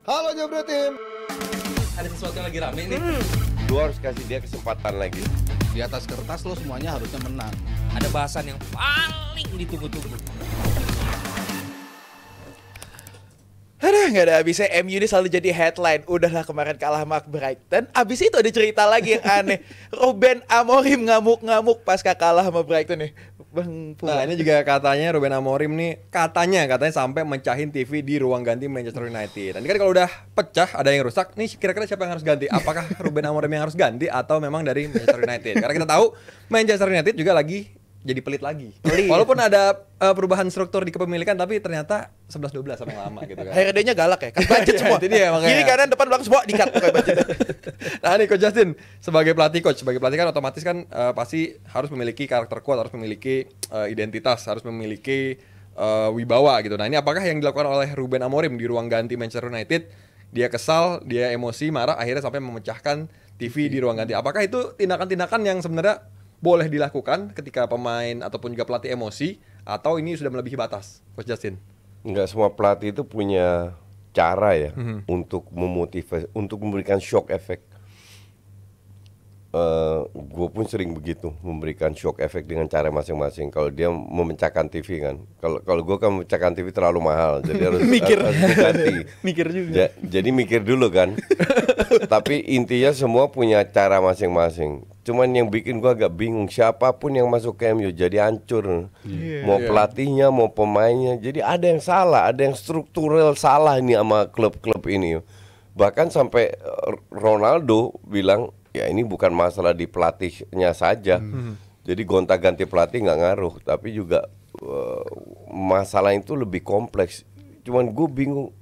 Halo Jebret Tim. Ada sesuatu yang lagi rame nih. Lu harus kasih dia kesempatan lagi. Di atas kertas lo semuanya harusnya menang. Ada bahasan yang paling ditunggu-tunggu. Aduh, gak ada habisnya. MU ini selalu jadi headline. Udahlah kemarin kalah sama Brighton. Abis itu ada cerita lagi yang aneh. Ruben Amorim ngamuk-ngamuk pasca kalah sama Brighton nih. Bang Puma. Nah ini juga katanya Ruben Amorim nih katanya sampai mencahin TV di ruang ganti Manchester United. Nanti kan kalau udah pecah ada yang rusak, nih kira-kira siapa yang harus ganti? Apakah Ruben Amorim yang harus ganti atau memang dari Manchester United? Karena kita tahu Manchester United juga lagi jadi pelit lagi. Walaupun ada perubahan struktur di kepemilikan tapi ternyata 11-12 sama yang lama gitu kan. HRD-nya galak ya, kan budget semua. Itu dia, makanya. Kiri kanan depan belakang semua di-cut pakai budget. Nah nih Coach Justin, sebagai pelatih kan otomatis kan pasti harus memiliki karakter kuat, harus memiliki identitas, harus memiliki wibawa gitu. Nah ini apakah yang dilakukan oleh Ruben Amorim di ruang ganti Manchester United? Dia kesal, dia emosi, marah, akhirnya sampai memecahkan TV di ruang ganti. Apakah itu tindakan-tindakan yang sebenarnya boleh dilakukan ketika pemain ataupun juga pelatih emosi, atau ini sudah melebihi batas, Coach Justin? Enggak semua pelatih itu punya cara ya untuk memotivasi, untuk memberikan shock effect. Gue pun sering begitu, memberikan shock effect dengan cara masing-masing. Kalau dia memecahkan TV kan, kalau gue kan memecahkan TV terlalu mahal, jadi harus harus diganti. Mikir juga. Jadi mikir dulu kan. Tapi intinya semua punya cara masing-masing. Cuman yang bikin gue agak bingung, siapapun yang masuk ke MU jadi hancur. Mau pelatihnya, mau pemainnya. Jadi ada yang salah, ada yang struktural salah ini sama klub-klub ini. Bahkan sampai Ronaldo bilang, ya ini bukan masalah di pelatihnya saja. Jadi gonta-ganti pelatih nggak ngaruh, tapi juga masalah itu lebih kompleks. Cuman gue bingung,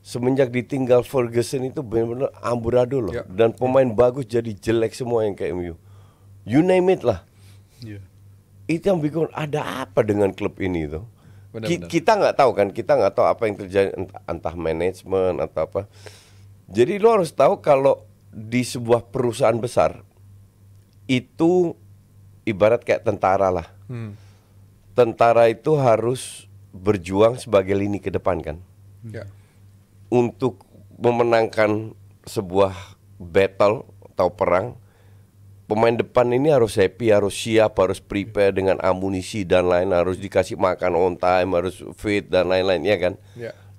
semenjak ditinggal Ferguson itu benar-benar amburadul loh. Dan pemain bagus jadi jelek semua yang ke MU. You name it lah. Itu yang bingung, ada apa dengan klub ini tuh? Kita nggak tahu kan, kita nggak tahu apa yang terjadi, entah manajemen atau apa. Jadi lo harus tahu kalau di sebuah perusahaan besar itu ibarat kayak tentara lah. Tentara itu harus berjuang sebagai lini ke depan kan. Untuk memenangkan sebuah battle atau perang, pemain depan ini harus happy, harus siap, harus prepare dengan amunisi dan lain, harus dikasih makan on time, harus fit dan lain-lain ya kan.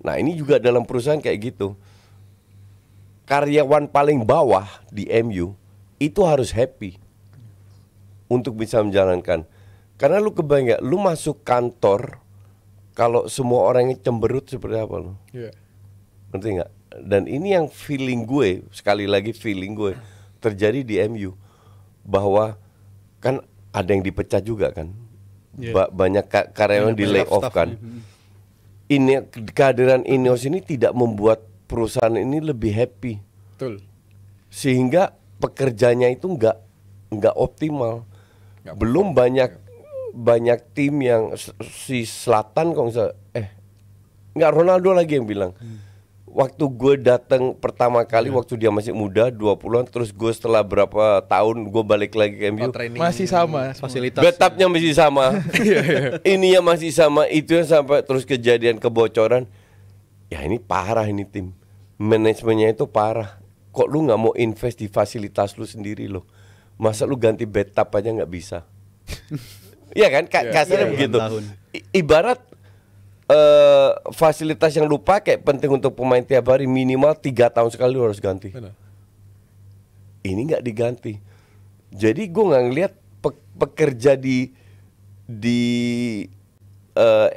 Nah ini juga dalam perusahaan kayak gitu. Karyawan paling bawah di MU itu harus happy untuk bisa menjalankan. Karena lu kebayang gak, lu masuk kantor kalau semua orangnya cemberut seperti apa lu? Ngerti nggak? Dan ini yang feeling gue, sekali lagi feeling gue terjadi di MU, bahwa kan ada yang dipecah juga kan, banyak karyawan di lay off kan. Ini kehadiran Ineos ini tidak membuat perusahaan ini lebih happy. Betul. Sehingga pekerjanya itu nggak optimal. Belum banyak tim yang si Selatan kok nggak, Ronaldo lagi yang bilang. Waktu gue datang pertama kali waktu dia masih muda 20-an, terus gue setelah berapa tahun gue balik lagi ke MU, Masih sama Fasilitas. bathtubnya masih sama, ininya masih sama, itu yang sampai terus kejadian kebocoran. Ya ini parah, ini tim manajemennya itu parah. Kok lu nggak mau invest di fasilitas lu sendiri lo? Masa lu ganti bathtub aja nggak bisa? Iya kan, kasarnya begitu. Ibarat fasilitas yang lu pakai penting untuk pemain tiap hari, minimal 3 tahun sekali lu harus ganti. Ini nggak diganti. Jadi gue nggak ngelihat pekerja di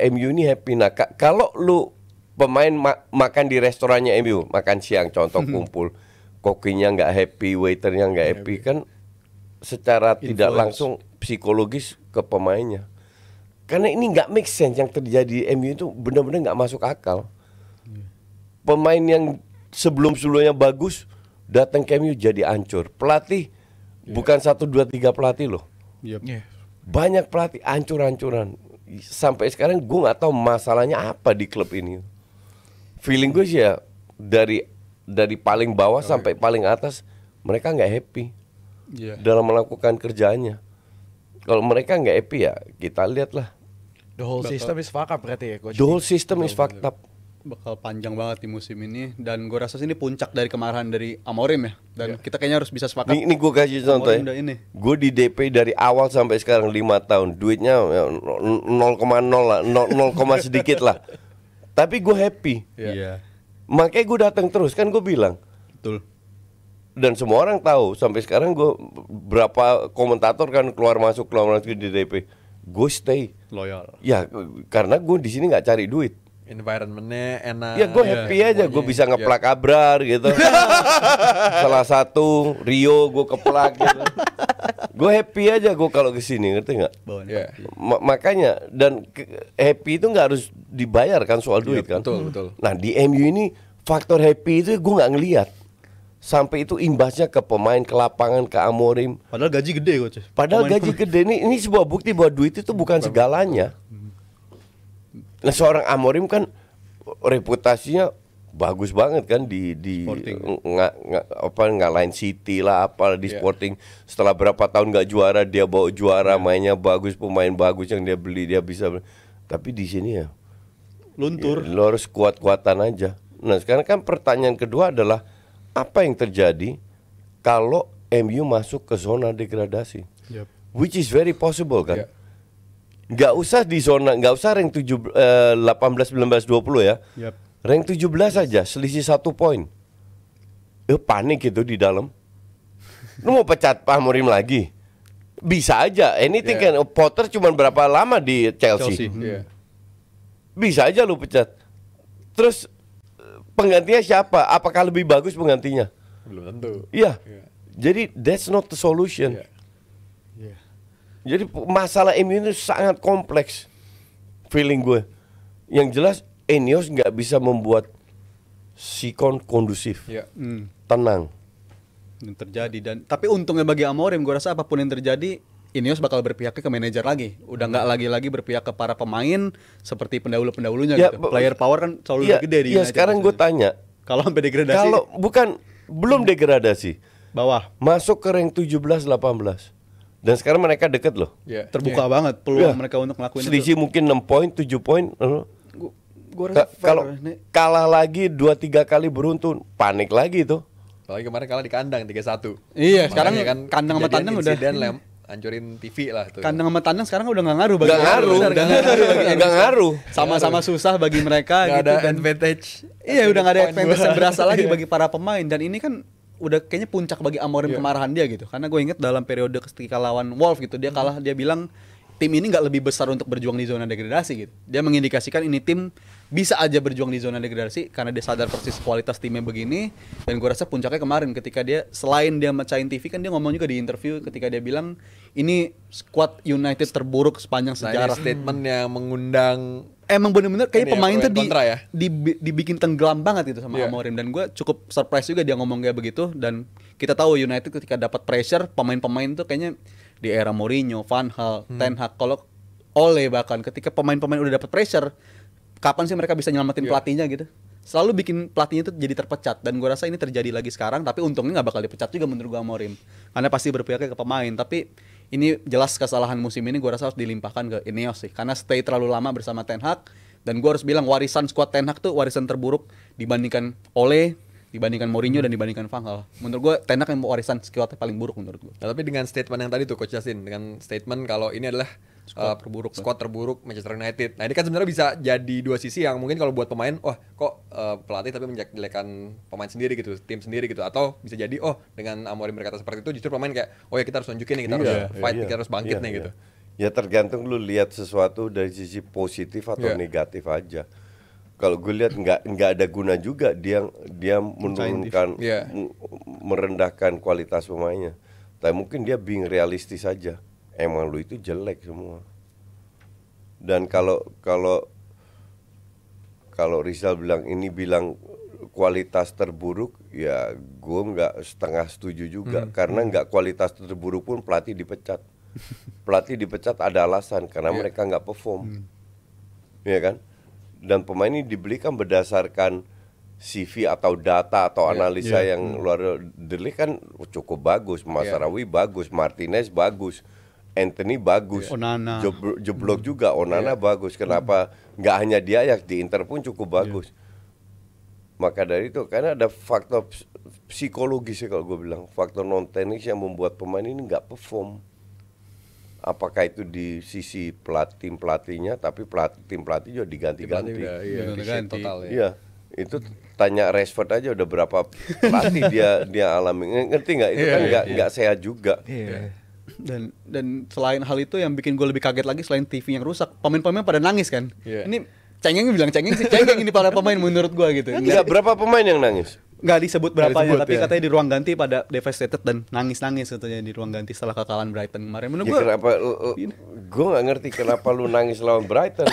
MU ini happy. Nah kalau lu pemain makan di restorannya MU, makan siang contoh kumpul, kokinya nggak happy, waiternya nggak happy, kan secara tidak langsung psikologis ke pemainnya. Karena ini nggak make sense yang terjadi di MU itu, benar-benar nggak masuk akal. Pemain yang sebelum-sebelumnya bagus datang ke MU jadi hancur. Pelatih bukan 1, 2, 3 pelatih loh. Banyak pelatih hancur-hancuran. Sampai sekarang gue nggak tahu masalahnya apa di klub ini. Feeling gue sih ya dari paling bawah sampai paling atas mereka nggak happy dalam melakukan kerjaannya. Kalau mereka nggak happy ya kita lihatlah. The whole system is fucked up berarti ya, Coach. The whole system is fucked up. bakal panjang banget di musim ini, dan gue rasa sih ini puncak dari kemarahan dari Amorim ya. Dan kita kayaknya harus bisa sepakat. Ini gue kasih contoh Amorim udah ya. ini. Gue di DP dari awal sampai sekarang 5 tahun. Duitnya ya, 0,0 lah, 0, sedikit lah. Tapi gue happy. Iya. Makanya gue datang terus, kan gue bilang. Betul. Dan semua orang tahu, sampai sekarang gue berapa komentator kan keluar masuk di DP. Gue stay. Loyal. Ya karena gue di sini nggak cari duit. Environmentnya enak. Ya gue happy aja, gue bisa ngeplak Abrar gitu. Salah satu Rio gue keplak gitu. Gue happy aja gue kalau kesini, ngerti nggak? Iya. Makanya dan happy itu nggak harus dibayar kan soal duit kan. Betul. Nah di MU ini faktor happy itu gue nggak ngelihat. Sampai itu imbasnya ke pemain, ke lapangan, ke Amorim. Padahal gaji gede coach. Padahal gaji gede ini sebuah bukti bahwa duit itu bukan segalanya. Nah seorang Amorim kan reputasinya bagus banget kan di ngalahin City lah apa di Sporting. Setelah berapa tahun nggak juara dia bawa juara, mainnya bagus, pemain bagus yang dia beli dia bisa. Tapi di sini ya Luntur. lo harus kuat-kuatan aja. Nah sekarang kan pertanyaan kedua adalah apa yang terjadi kalau MU masuk ke zona degradasi? Yep. Which is very possible kan? Yeah. Nggak usah di zona, nggak usah rank 18, 19, 20 ya. Yep. Rank 17 aja, selisih 1 poin. Panik itu di dalam. Lu mau pecat Pak Amorim lagi? Bisa aja. Anything kan. Potter cuma berapa lama di Chelsea? Iya. Bisa aja lu pecat. Terus penggantinya siapa? Apakah lebih bagus penggantinya? Belum tentu. Iya. Jadi that's not the solution. Iya. Jadi masalah MU ini sangat kompleks. Feeling gue. Yang jelas Ineos nggak bisa membuat sikon kondusif. Iya. Tenang. Yang terjadi, dan tapi untungnya bagi Amorim, gue rasa apapun yang terjadi Ineos bakal berpihak ke manajer lagi. Udah nggak lagi berpihak ke para pemain seperti pendahulu-pendahulunya Ya, gitu. Player power kan selalu Iya, lebih gede di iya, United. sekarang gue tanya. Kalau sampai degradasi Kalau belum degradasi, bawah masuk ke rank 17-18. Dan sekarang mereka deket loh. Iya. terbuka banget peluang Iya. mereka untuk ngelakuin Selisih mungkin 6 poin, 7 poin. Gue rasa Kalau kalah lagi 2-3 kali beruntun, panik lagi tuh. Apalagi kemarin kalah di kandang 3-1. Iya, sekarang Makanya kandang sama kejadian tandang udah insiden hancurin TV lah tuh. kandang sama tandang sekarang udah nggak ngaruh bagi Nggak ngaruh. Udah nggak ngaruh bagi Nggak Indonesia. ngaruh. Sama-sama susah bagi mereka Nggak gitu ada dan advantage. iya udah nggak ada Poin advantage gua. yang berasa lagi bagi para pemain, dan ini kan udah kayaknya puncak bagi Amorim kemarahan dia gitu. Karena gue inget dalam periode ketika lawan Wolves gitu dia kalah, dia bilang tim ini nggak lebih besar untuk berjuang di zona degradasi gitu. Dia mengindikasikan ini tim bisa aja berjuang di zona degradasi karena dia sadar persis kualitas timnya begini. Dan gue rasa puncaknya kemarin ketika dia selain dia mecahin TV kan dia ngomong juga di interview ketika dia bilang ini squad United terburuk sepanjang Nah, sejarah. ini statement yang mengundang Emang bener-bener kayak Ini ya, pemain pro tuh and kontra ya? dibikin tenggelam banget gitu sama Iya. Amorim, dan gue cukup surprise juga dia ngomong kayak begitu. Dan kita tahu United ketika dapat pressure pemain-pemain tuh kayaknya di era Mourinho, Van Gaal, Ten Hag, kalau Ole bahkan ketika pemain-pemain udah dapat pressure, kapan sih mereka bisa nyelamatin pelatihnya gitu? Selalu bikin pelatihnya tuh jadi terpecat, dan gue rasa ini terjadi lagi sekarang. Tapi untungnya nggak bakal dipecat juga menurut gue Amorim, karena pasti berpihaknya ke pemain. Tapi ini jelas kesalahan musim ini gue rasa harus dilimpahkan ke Ineos sih, karena stay terlalu lama bersama Ten Hag. Dan gue harus bilang warisan squad Ten Hag tuh warisan terburuk dibandingkan Ole, dibandingkan Mourinho, dan dibandingkan Van Gaal. Menurut gue Ten Hag yang warisan squadnya paling buruk menurut gue. Nah, tapi dengan statement yang tadi tuh Coach Justin, dengan statement kalau ini adalah squad terburuk Manchester United. Nah, ini kan sebenarnya bisa jadi dua sisi yang mungkin kalau buat pemain, wah kok pelatih tapi menjelekkan pemain sendiri gitu, tim sendiri gitu. Atau bisa jadi dengan Amorim berkata seperti itu justru pemain kayak ya kita harus tunjukin nih, kita harus fight, kita harus bangkit nih gitu. Ya tergantung lu lihat sesuatu dari sisi positif atau negatif aja. Kalau gue lihat nggak ada guna juga dia menurunkan merendahkan kualitas pemainnya. Tapi mungkin dia being realistis saja. Emang lu itu jelek semua. Dan kalau Rizal bilang kualitas terburuk, ya gue nggak setengah setuju juga. Karena nggak kualitas terburuk pun pelatih dipecat. Pelatih dipecat ada alasan karena mereka nggak perform, ya kan? Dan pemain ini dibelikan berdasarkan CV atau data atau analisa yang luar. Deli kan cukup bagus, Mazraoui bagus, Martinez bagus, Anthony bagus, Onana jeblok juga, Onana bagus. Kenapa nggak hanya di Ajax, di Inter pun cukup bagus. Maka dari itu karena ada faktor psikologis ya kalau gue bilang, faktor non teknis yang membuat pemain ini nggak perform. Apakah itu di sisi pelatihnya, tapi tim pelatih juga diganti-ganti. Iya, Diganti. total ya. Iya, itu tanya Rashford aja udah berapa pelatih dia alami. Ngerti nggak? Itu kan nggak sehat juga. Dan selain hal itu yang bikin gue lebih kaget lagi selain TV yang rusak, pemain-pemain pada nangis kan. Iya. Ini cengeng bilang cengeng sih, cengeng ini para pemain menurut gue gitu. Nggak, berapa pemain yang nangis? Nggak disebut berapanya, disebut, tapi ya. katanya di ruang ganti pada devastated dan nangis-nangis katanya di ruang ganti setelah kekalahan Brighton kemarin. Menurut Ya gue kenapa? Gue nggak ngerti kenapa lu nangis lawan Brighton.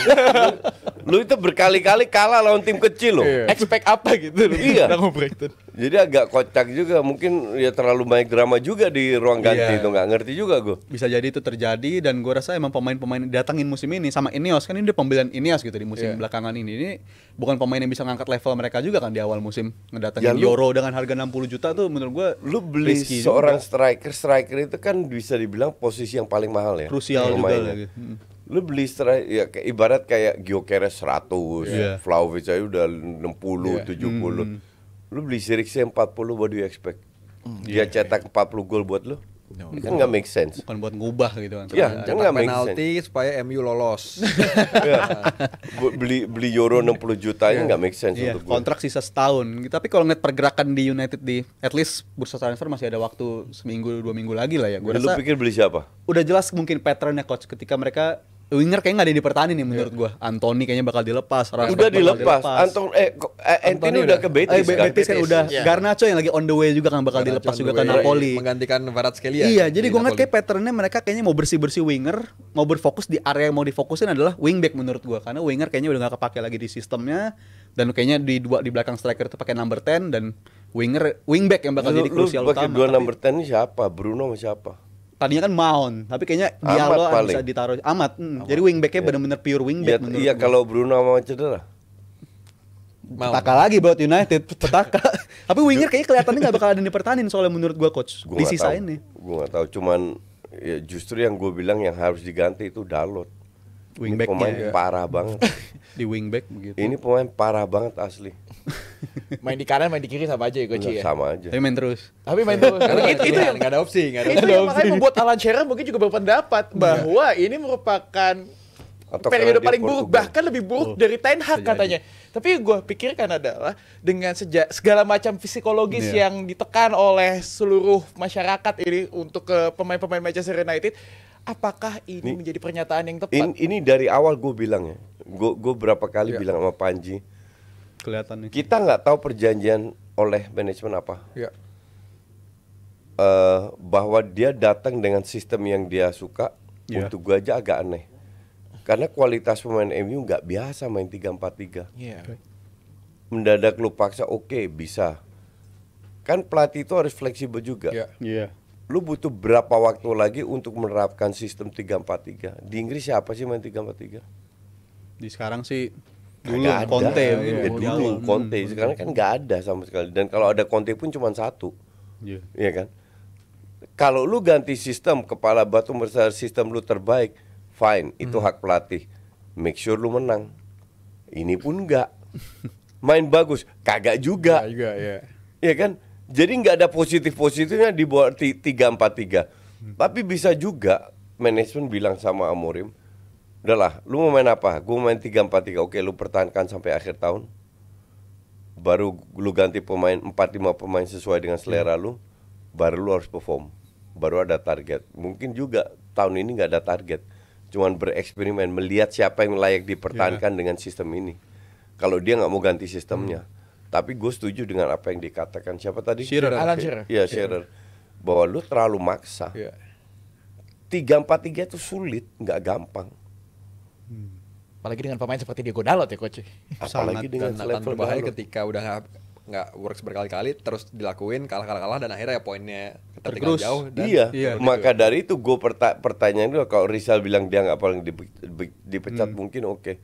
Lu itu berkali-kali kalah lawan tim kecil loh. Iya. Expect apa gitu loh. Iya. Nggak mau Brighton. Jadi agak kocak juga, mungkin ya terlalu banyak drama juga di ruang ganti Iya. itu, nggak ngerti juga gue. bisa jadi itu terjadi dan gue rasa emang pemain-pemain datangin musim ini sama Ineos kan ini udah pembelian Ineos gitu di musim Iya. belakangan ini. Ini bukan pemain yang bisa ngangkat level mereka juga kan di awal musim ngedatengin Ya, lu- Euro dengan harga 60 juta tuh menurut gue Lu beli risky seorang juga. striker itu kan bisa dibilang posisi yang paling mahal ya. Krusial juga pemainnya. lagi. Lu beli striker ya ibarat kayak Gyökeres 100, Iya. Vlahovic aja udah 60, 70. Lu beli Eriksen 40, what do you expect? Dia cetak 40 gol buat lu? Kan nggak make sense. Bukan buat ngubah gitu kan. Iya, kan Cetak nggak make penalti supaya MU lolos. Ya. Beli Euro 60 juta ini nggak make sense Iya, untuk gua. kontrak sisa setahun. Tapi kalau ngeliat pergerakan di United di at least bursa transfer masih ada waktu seminggu 2 minggu lagi lah ya. Gue Lu rasa pikir beli siapa? udah jelas mungkin patternnya coach ketika mereka winger kayaknya nggak ada yang dipertahanin nih menurut gua. Anthony kayaknya bakal dilepas. Rashford Udah bakal dilepas. Anthony udah ke Betis kan? Betis kan udah. Iya. Garnacho yang lagi on the way juga kan bakal dilepas juga ke Napoli. Menggantikan Kvaratskhelia. Iya, di jadi gue ngeliat Napoli. kayak patternnya mereka kayaknya mau bersih-bersih winger, mau berfokus di area yang mau difokusin adalah wingback menurut gue, karena winger kayaknya udah gak kepake lagi di sistemnya, dan kayaknya di belakang striker itu pakai number 10 dan wingback yang bakal jadi Lu krusial pakai utama. dua Tapi number 10 ini siapa? Bruno sama siapa? tadinya kan Mount, tapi kayaknya Amat Diallo paling. bisa ditaruh Amat. Jadi wingbacknya benar-benar pure wingback menurut Iya gue. kalau Bruno sama cedera. Petaka lagi buat United, petaka. Tapi winger kayaknya kelihatannya nggak bakal ada yang dipertanin soalnya menurut gua coach. Gua nggak Disisain tahu. nih. Gua nggak tahu, cuman ya justru yang gue bilang yang harus diganti itu Dalot. Ini Wingbacknya pemain ya. parah banget. Di wingback begitu. Ini pemain parah banget asli. Main di kanan, main di kiri sama aja ya coach Nggak, ya. sama aja. Tapi main terus. Tapi main terus. Karena itu yang nggak ada opsi, nggak ada itu opsi. yang makanya membuat Alan Shearer mungkin juga berpendapat bahwa ini merupakan Atau periode karena dia paling buruk, Portugal. bahkan lebih buruk dari Ten Hag katanya. Tapi gue pikirkan adalah dengan segala macam psikologis Iya. yang ditekan oleh seluruh masyarakat ini untuk ke pemain-pemain Manchester United, apakah ini Nih, menjadi pernyataan yang tepat? Ini dari awal gue bilang ya. Gue berapa kali bilang sama Panji, Kelihatan nih. kita nggak tahu perjanjian oleh manajemen apa. Iya. Bahwa dia datang dengan sistem yang dia suka. Iya. Untuk gue aja agak aneh. Karena kualitas pemain MU nggak biasa main 3-4-3. Iya. Mendadak lu paksa, oke, bisa. Kan pelatih itu harus fleksibel juga. Iya. Iya. Lu butuh berapa waktu lagi untuk menerapkan sistem 3-4-3? Di Inggris siapa sih main 3-4-3? Di sekarang sih dulu Kagak ada. Conte Ya, mungkin di dulu awal. Conte. Sekarang kan nggak ada sama sekali. Dan kalau ada Conte pun cuma satu. Iya. Iya kan? Kalau lu ganti sistem, kepala batu besar sistem lu terbaik, fine, itu hak pelatih. Make sure lu menang. Ini pun enggak. Main bagus, kagak juga. Nggak juga, ya. Iya kan? Jadi nggak ada positif-positifnya di bawah 3-4-3. Tapi bisa juga manajemen bilang sama Amorim, udahlah, lu mau main apa? Gue main 3-4-3. Oke, lu pertahankan sampai akhir tahun. Baru lu ganti pemain 4-5 pemain sesuai dengan selera lu. Baru lu harus perform. Baru ada target. Mungkin juga tahun ini nggak ada target. Cuman bereksperimen, melihat siapa yang layak dipertahankan dengan sistem ini. Kalau dia nggak mau ganti sistemnya. Tapi gue setuju dengan apa yang dikatakan siapa tadi? Shearer. Alan Shearer. Iya, Shearer. Bahwa lu terlalu maksa. Iya. 3-4-3 itu sulit, nggak gampang. Apalagi dengan pemain seperti Diego Dalot ya coach. Apalagi dengan Dan akan level berbahaya Dalot. ketika udah nggak works berkali-kali terus dilakuin kalah dan akhirnya ya poinnya Tergerus. tertinggal jauh dan Iya, maka dari itu gue pertanyaan dulu, kalau Rizal bilang dia nggak paling dipecat mungkin oke.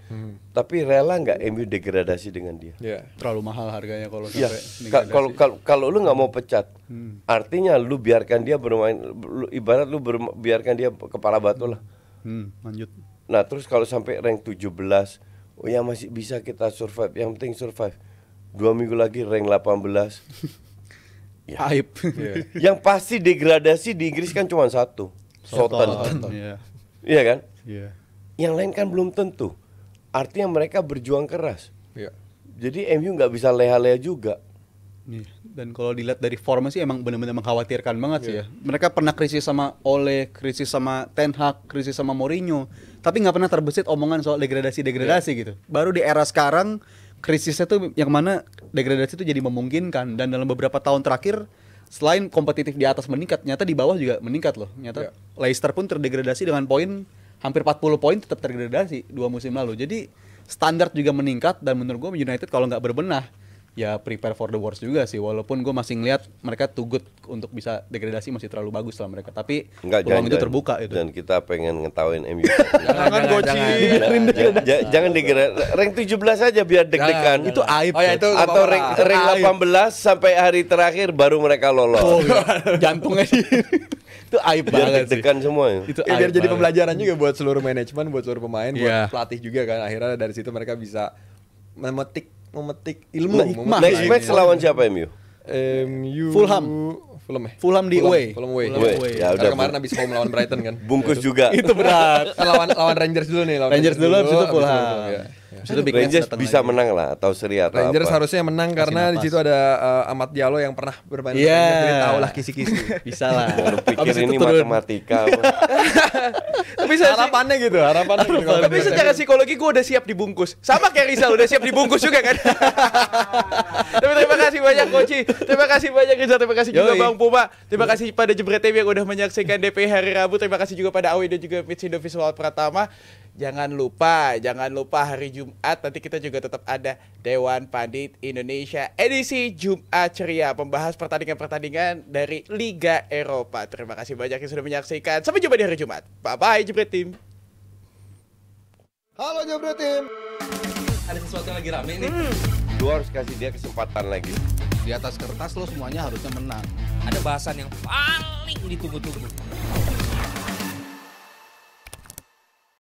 Tapi rela nggak MU degradasi dengan dia? Iya. Terlalu mahal harganya kalau Ya, sampai kalau lu nggak mau pecat, artinya lu biarkan dia bermain, ibarat lu biarkan dia kepala batu lah. lanjut. Nah terus kalau sampai rank 17, oh ya masih bisa kita survive, yang penting survive. 2 minggu lagi rank 18. Aib. Yang pasti degradasi di Inggris kan cuma satu, Southampton. Iya. Iya kan? Iya. Yang lain kan belum tentu. Artinya mereka berjuang keras. Iya. Jadi MU nggak bisa leha-leha juga. Nih, dan kalau dilihat dari forma sih emang benar-benar mengkhawatirkan banget sih ya. Mereka pernah krisis sama Ole, krisis sama Ten Hag, krisis sama Mourinho, tapi nggak pernah terbesit omongan soal degradasi gitu. Baru di era sekarang krisisnya tuh yang mana degradasi itu jadi memungkinkan, dan dalam beberapa tahun terakhir selain kompetitif di atas meningkat, nyata di bawah juga meningkat loh. Nyata Leicester pun terdegradasi dengan poin hampir 40 poin, tetap terdegradasi 2 musim lalu. Jadi standar juga meningkat, dan menurut gue United kalau nggak berbenah ya prepare for the worst juga sih. Walaupun gue masih ngeliat mereka too good untuk bisa degradasi, masih terlalu bagus lah mereka. Tapi peluang itu terbuka itu. Dan kita pengen ngetawain MU. Jangan Goci. Jangan degradasi. Rank 17 aja biar deg-degan. Itu aib. Oh ya, itu nggak Atau apa-apa. rank 18 sampai hari terakhir baru mereka lolos. Oh, jantungnya sih. Itu aib Biar banget sih. deg-degan semua. Itu Ya, biar aib jadi banget. pembelajaran juga buat seluruh manajemen, buat seluruh pemain, Iya. buat pelatih juga kan. Akhirnya dari situ mereka bisa memetik ilmu. Nah, next match lawan siapa MU? MU Fulham. Fulham di away. Fulham away. Away. Ya Karena udah, kemarin habis home lawan Brighton kan. bungkus juga. Itu berat. lawan Rangers dulu nih, Rangers dulu, habis itu habis Fulham. ya. Habis itu Big Match Rangers datang bisa lagi. menang lah atau seri atau Rangers apa. harusnya menang karena di nafas. situ ada Ahmad Diallo yang pernah bermain di Iya. Rangers, jadi tahu lah kisi-kisi. Bisa lah. Lu pikir Habis itu ini turun. matematika apa? Tapi harapannya gitu, harapannya. Tapi secara psikologi gue udah siap dibungkus. Sama kayak Rizal udah siap dibungkus juga kan. Tapi terima kasih banyak Koci. Terima kasih banyak Rizal. Terima kasih juga Yoi. Bang Puma. Terima kasih pada Jebret TV yang udah menyaksikan DP hari Rabu. Terima kasih juga pada Awi dan juga Mitsindo Visual Pratama. Jangan lupa hari Jumat nanti kita juga tetap ada Dewan Pandit Indonesia edisi Jumat Ceria, membahas pertandingan-pertandingan dari Liga Eropa. Terima kasih banyak yang sudah menyaksikan. Sampai jumpa di hari Jumat. Bye-bye Jebret Team. Halo Jebret Tim. Ada sesuatu yang lagi rame nih. Lu harus kasih dia kesempatan lagi. Di atas kertas lo semuanya harusnya menang. Ada bahasan yang paling ditunggu-tunggu.